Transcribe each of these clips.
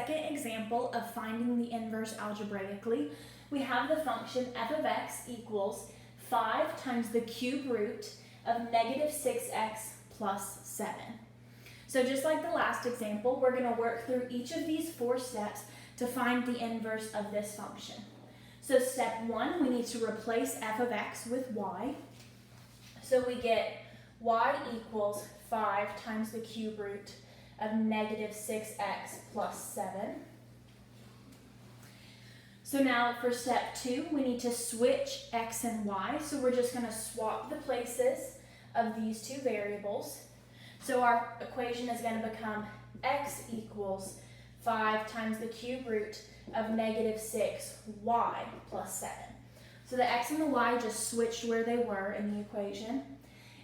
second example of finding the inverse algebraically. We have the function f of x equals 5 times the cube root of negative 6x plus 7. So just like the last example, we're going to work through each of these 4 steps to find the inverse of this function. So step 1, we need to replace f of x with y. So we get y equals 5 times the cube root of negative 6x plus 7. So now for step 2, we need to switch x and y. So we're just going to swap the places of these 2 variables. So our equation is going to become x equals 5 times the cube root of negative 6y plus 7. So the x and the y just switched where they were in the equation.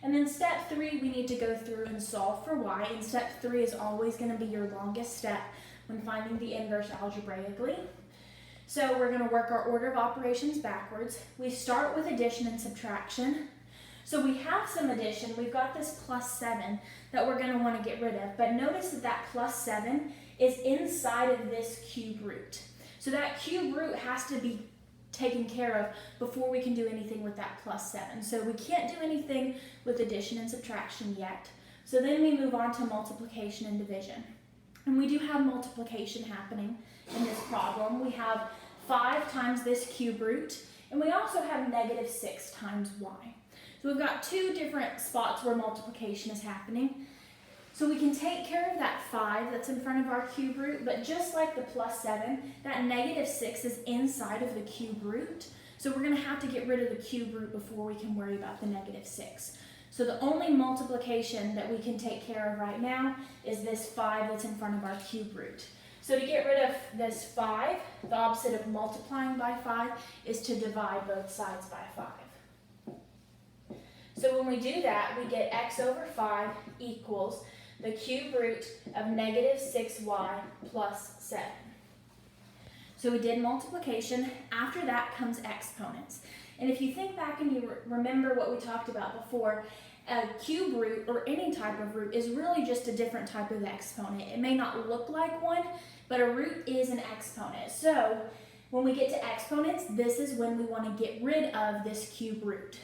And then step 3, we need to go through and solve for y. And step 3 is always going to be your longest step when finding the inverse algebraically. So we're going to work our order of operations backwards. We start with addition and subtraction. So we have some addition. We've got this plus 7 that we're going to want to get rid of. But notice that that plus 7 is inside of this cube root. So that cube root has to be taken care of before we can do anything with that plus 7. So we can't do anything with addition and subtraction yet. So then we move on to multiplication and division. And we do have multiplication happening in this problem. We have 5 times this cube root, and we also have negative 6 times y. So we've got 2 different spots where multiplication is happening. So we can take care of that 5 that's in front of our cube root, but just like the plus 7, that negative 6 is inside of the cube root. So we're going to have to get rid of the cube root before we can worry about the negative 6. So the only multiplication that we can take care of right now is this 5 that's in front of our cube root. So to get rid of this 5, the opposite of multiplying by 5 is to divide both sides by 5. So when we do that, we get x over 5 equals the cube root of negative 6y plus 7. So we did multiplication. After that comes exponents. And if you think back and you remember what we talked about before, a cube root or any type of root is really just a different type of exponent. It may not look like one, but a root is an exponent. So when we get to exponents, this is when we want to get rid of this cube root.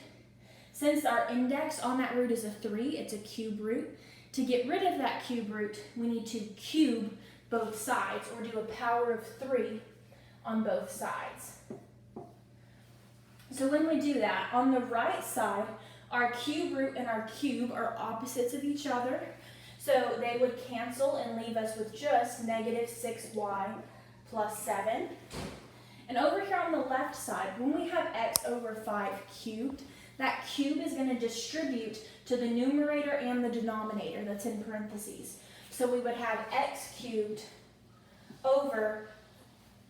Since our index on that root is a 3, it's a cube root. To get rid of that cube root, we need to cube both sides, or do a power of 3 on both sides. So when we do that, on the right side, our cube root and our cube are opposites of each other. So they would cancel and leave us with just negative 6y plus 7. And over here on the left side, when we have x over 5 cubed, that cube is going to distribute to the numerator and the denominator that's in parentheses. So we would have x cubed over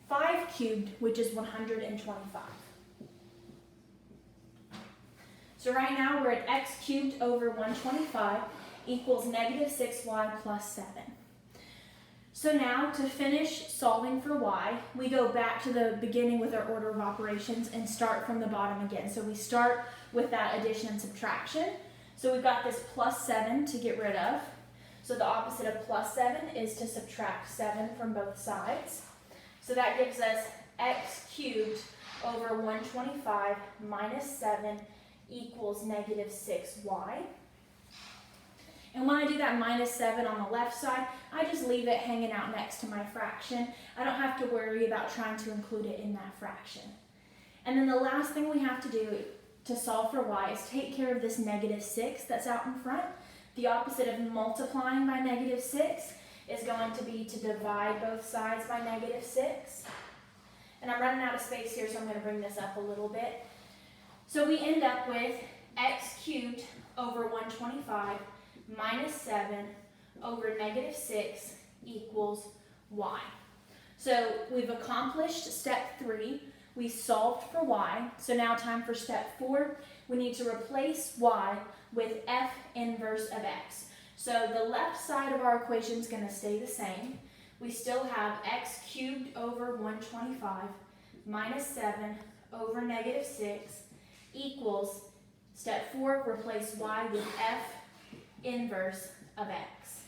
5 cubed, which is 125. So right now we're at x cubed over 125 equals negative 6y plus 7. So now to finish solving for y, we go back to the beginning with our order of operations and start from the bottom again. So we start with that addition and subtraction. So we've got this plus 7 to get rid of. So the opposite of plus 7 is to subtract 7 from both sides. So that gives us x cubed over 125 minus 7 equals negative 6y. And when I do that minus 7 on the left side, I just leave it hanging out next to my fraction. I don't have to worry about trying to include it in that fraction. And then the last thing we have to do to solve for y is take care of this negative 6 that's out in front. The opposite of multiplying by negative 6 is going to be to divide both sides by negative 6. And I'm running out of space here, so I'm going to bring this up a little bit. So we end up with x cubed over 125 minus 7 over negative 6 equals y. So we've accomplished step 3. We solved for y. So now time for step 4. We need to replace y with f inverse of x. So the left side of our equation is going to stay the same. We still have x cubed over 125 minus 7 over negative 6 equals step 4, replace y with f inverse of x.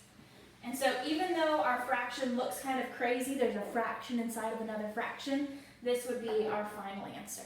And so even though our fraction looks kind of crazy, there's a fraction inside of another fraction, this would be our final answer.